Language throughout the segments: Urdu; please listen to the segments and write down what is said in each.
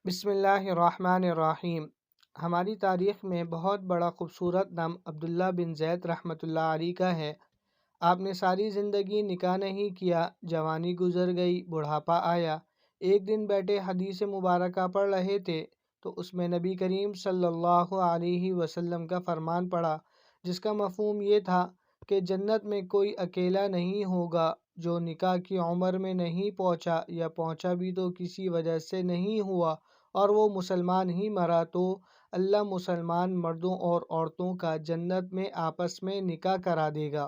بسم اللہ الرحمن الرحیم۔ ہماری تاریخ میں بہت بڑا خوبصورت نام عبداللہ بن زید رحمۃ اللہ علیہ کا ہے۔ آپ نے ساری زندگی نکاح نہیں کیا، جوانی گزر گئی، بڑھاپا آیا۔ ایک دن بیٹھے حدیث مبارکہ پڑھ رہے تھے تو اس میں نبی کریم صلی اللہ علیہ وسلم کا فرمان پڑھا، جس کا مفہوم یہ تھا کہ جنت میں کوئی اکیلا نہیں ہوگا جو نکاح کی عمر میں نہیں پہنچا، یا پہنچا بھی تو کسی وجہ سے نہیں ہوا اور وہ مسلمان ہی مرا، تو اللہ مسلمان مردوں اور عورتوں کا جنت میں آپس میں نکاح کرا دے گا۔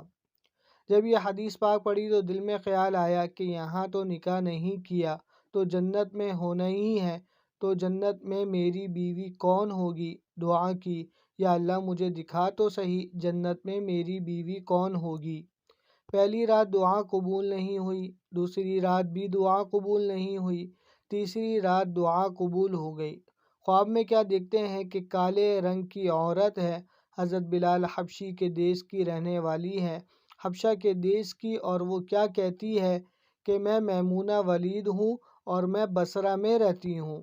جب یہ حدیث پاک پڑھی تو دل میں خیال آیا کہ یہاں تو نکاح نہیں کیا تو جنت میں ہونا ہی ہے، تو جنت میں میری بیوی کون ہوگی؟ دعا کی، یا اللہ مجھے دکھا تو صحیح جنت میں میری بیوی کون ہوگی۔ پہلی رات دعا قبول نہیں ہوئی، دوسری رات بھی دعا قبول نہیں ہوئی، تیسری رات دعا قبول ہو گئی۔ خواب میں کیا دیکھتے ہیں کہ کالے رنگ کی عورت ہے، حضرت بلال حبشی کے دیس کی رہنے والی ہے، حبشہ کے دیس کی، اور وہ کیا کہتی ہے کہ میں میمونہ ولید ہوں اور میں بصرہ میں رہتی ہوں۔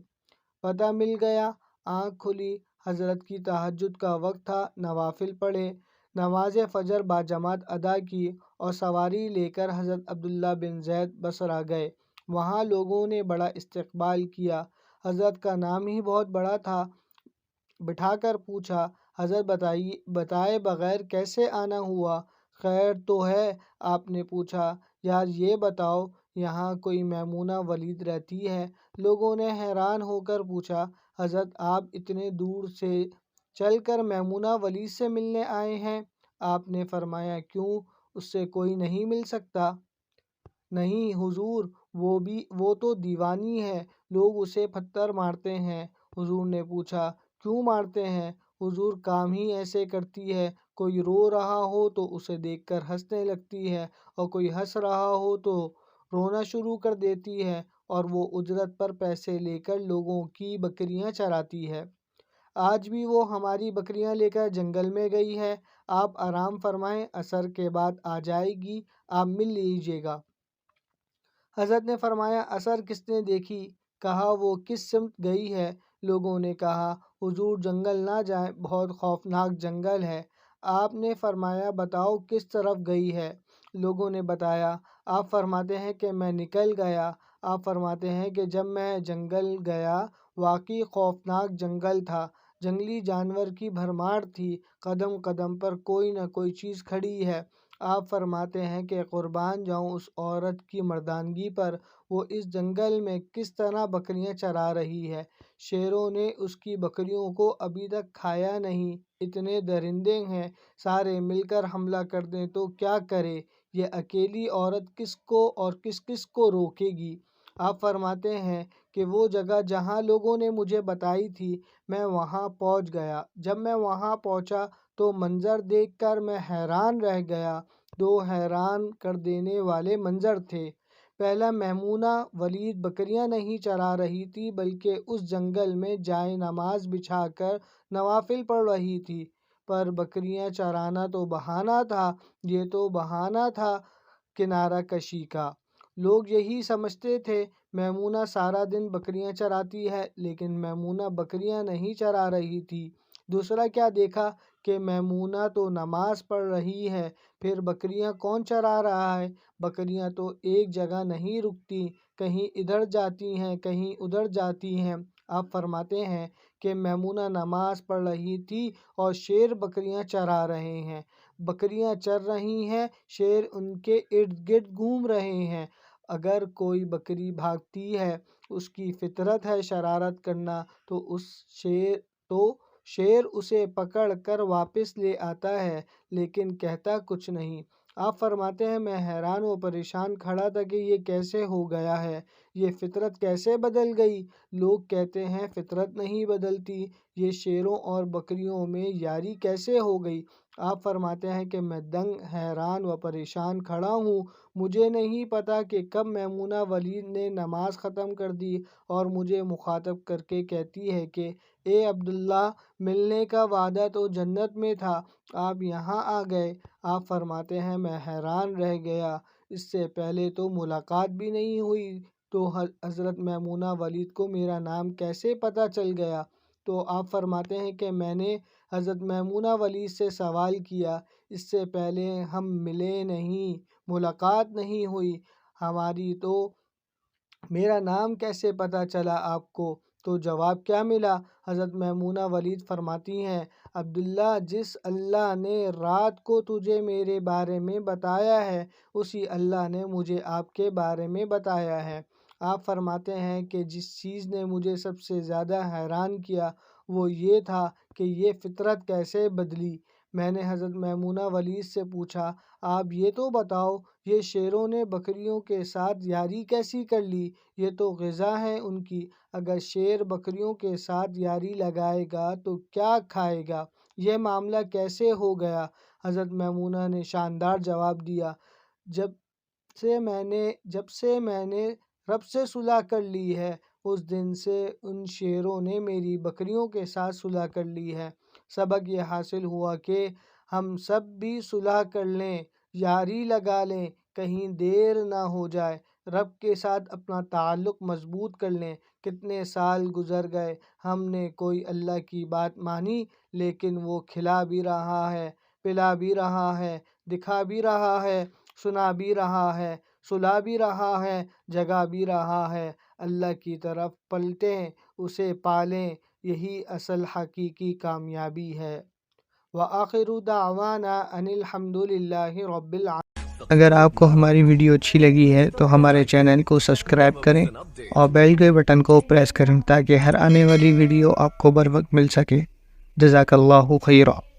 پتہ مل گیا، آنکھ کھلی، حضرت کی تہجد کا وقت تھا، نوافل پڑھے، نماز فجر باجماعت ادا کی اور سواری لے کر حضرت عبداللہ بن زید بصرہ گئے۔ وہاں لوگوں نے بڑا استقبال کیا، حضرت کا نام ہی بہت بڑا تھا۔ بٹھا کر پوچھا، حضرت بتائے بغیر کیسے آنا ہوا؟ خیر تو ہے؟ آپ نے پوچھا، یار یہ بتاؤ یہاں کوئی میمونہ ولید رہتی ہے؟ لوگوں نے حیران ہو کر پوچھا، حضرت آپ اتنے دور سے چل کر میمونہ ولید سے ملنے آئے ہیں؟ آپ نے فرمایا، کیوں، اس سے کوئی نہیں مل سکتا؟ نہیں حضور، وہ تو دیوانی ہے، لوگ اسے پتھر مارتے ہیں۔ حضور نے پوچھا، کیوں مارتے ہیں؟ حضور کام ہی ایسے کرتی ہے، کوئی رو رہا ہو تو اسے دیکھ کر ہنسنے لگتی ہے، اور کوئی ہنس رہا ہو تو رونا شروع کر دیتی ہے، اور وہ اجرت پر پیسے لے کر لوگوں کی بکریاں چراتی ہے۔ آج بھی وہ ہماری بکریاں لے کر جنگل میں گئی ہے، آپ آرام فرمائیں، عصر کے بعد آ جائے گی، آپ مل لیجیے گا۔ حضرت نے فرمایا، عصر کس نے دیکھی؟ کہا، وہ کس سمت گئی ہے؟ لوگوں نے کہا، حضور جنگل نہ جائیں، بہت خوفناک جنگل ہے۔ آپ نے فرمایا، بتاؤ کس طرف گئی ہے؟ لوگوں نے بتایا۔ آپ فرماتے ہیں کہ میں نکل گیا۔ آپ فرماتے ہیں کہ جب میں جنگل گیا، واقعی خوفناک جنگل تھا، جنگلی جانور کی بھرمار تھی، قدم قدم پر کوئی نہ کوئی چیز کھڑی ہے۔ آپ فرماتے ہیں کہ قربان جاؤں اس عورت کی مردانگی پر، وہ اس جنگل میں کس طرح بکریاں چرا رہی ہے، شیروں نے اس کی بکریوں کو ابھی تک کھایا نہیں، اتنے درندے ہیں، سارے مل کر حملہ کر دیں تو کیا کرے، یہ اکیلی عورت کس کو اور کس کس کو روکے گی؟ آپ فرماتے ہیں کہ وہ جگہ جہاں لوگوں نے مجھے بتائی تھی، میں وہاں پہنچ گیا۔ جب میں وہاں پہنچا تو منظر دیکھ کر میں حیران رہ گیا۔ دو حیران کر دینے والے منظر تھے۔ پہلا، میمونہ ولید بکریاں نہیں چرا رہی تھی، بلکہ اس جنگل میں جائے نماز بچھا کر نوافل پڑھ رہی تھی۔ پر بکریاں چرانا تو بہانہ تھا، یہ تو بہانہ تھا کنارہ کشی کا۔ لوگ یہی سمجھتے تھے میمونہ سارا دن بکریاں چراتی ہے، لیکن میمونہ بکریاں نہیں چرا رہی تھی۔ دوسرا کیا دیکھا کہ میمونہ تو نماز پڑھ رہی ہے، پھر بکریاں کون چرا رہا ہے؟ بکریاں تو ایک جگہ نہیں رکتی، کہیں ادھر جاتی ہیں، کہیں ادھر جاتی ہیں۔ آپ فرماتے ہیں کہ میمونہ نماز پڑھ رہی تھی اور شیر بکریاں چرا رہے ہیں۔ بکریاں چر رہی ہیں، شیر ان کے ارد گرد گھوم رہے ہیں۔ اگر کوئی بکری بھاگتی ہے، اس کی فطرت ہے شرارت کرنا، تو شیر اسے پکڑ کر واپس لے آتا ہے، لیکن کہتا کچھ نہیں۔ آپ فرماتے ہیں، میں حیران و پریشان کھڑا تھا کہ یہ کیسے ہو گیا ہے، یہ فطرت کیسے بدل گئی؟ لوگ کہتے ہیں فطرت نہیں بدلتی، یہ شیروں اور بکریوں میں یاری کیسے ہو گئی؟ آپ فرماتے ہیں کہ میں دنگ، حیران و پریشان کھڑا ہوں، مجھے نہیں پتا کہ کب میمونہ ولید نے نماز ختم کر دی اور مجھے مخاطب کر کے کہتی ہے کہ اے عبداللہ، ملنے کا وعدہ تو جنت میں تھا، آپ یہاں آ گئے۔ آپ فرماتے ہیں، میں حیران رہ گیا، اس سے پہلے تو ملاقات بھی نہیں ہوئی تو حضرت میمونہ ولید کو میرا نام کیسے پتہ چل گیا؟ تو آپ فرماتے ہیں کہ میں نے حضرت میمونہ ولید سے سوال کیا، اس سے پہلے ہم ملے نہیں، ملاقات نہیں ہوئی ہماری، تو میرا نام کیسے پتہ چلا آپ کو؟ تو جواب کیا ملا؟ حضرت میمونہ ولید فرماتی ہیں، عبداللہ، جس اللہ نے رات کو تجھے میرے بارے میں بتایا ہے، اسی اللہ نے مجھے آپ کے بارے میں بتایا ہے۔ آپ فرماتے ہیں کہ جس چیز نے مجھے سب سے زیادہ حیران کیا وہ یہ تھا کہ یہ فطرت کیسے بدلی۔ میں نے حضرت میمونہ ولید سے پوچھا، آپ یہ تو بتاؤ، یہ شیروں نے بکریوں کے ساتھ یاری کیسی کر لی؟ یہ تو غذا ہے ان کی، اگر شیر بکریوں کے ساتھ یاری لگائے گا تو کیا کھائے گا؟ یہ معاملہ کیسے ہو گیا؟ حضرت میمونہ نے شاندار جواب دیا، جب سے میں نے رب سے صلح کر لی ہے، اس دن سے ان شیروں نے میری بکریوں کے ساتھ صلح کر لی ہے۔ سبق یہ حاصل ہوا کہ ہم سب بھی صلح کر لیں، یاری لگا لیں، کہیں دیر نہ ہو جائے، رب کے ساتھ اپنا تعلق مضبوط کر لیں۔ کتنے سال گزر گئے، ہم نے کوئی اللہ کی بات مانی، لیکن وہ کھلا بھی رہا ہے، پلا بھی رہا ہے، دکھا بھی رہا ہے، سنا بھی رہا ہے، سلا بھی رہا ہے، جگا بھی رہا ہے۔ اللہ کی طرف پلٹیں، اسے پالیں، یہی اصل حقیقی کامیابی ہے۔ وآخر دعوانا ان الحمد للہ رب العالمین۔ اگر آپ کو ہماری ویڈیو اچھی لگی ہے تو ہمارے چینل کو سبسکرائب کریں اور بیل کے بٹن کو پریس کریں تاکہ ہر آنے والی ویڈیو آپ کو بر وقت مل سکے۔ جزاک اللہ خیرہ۔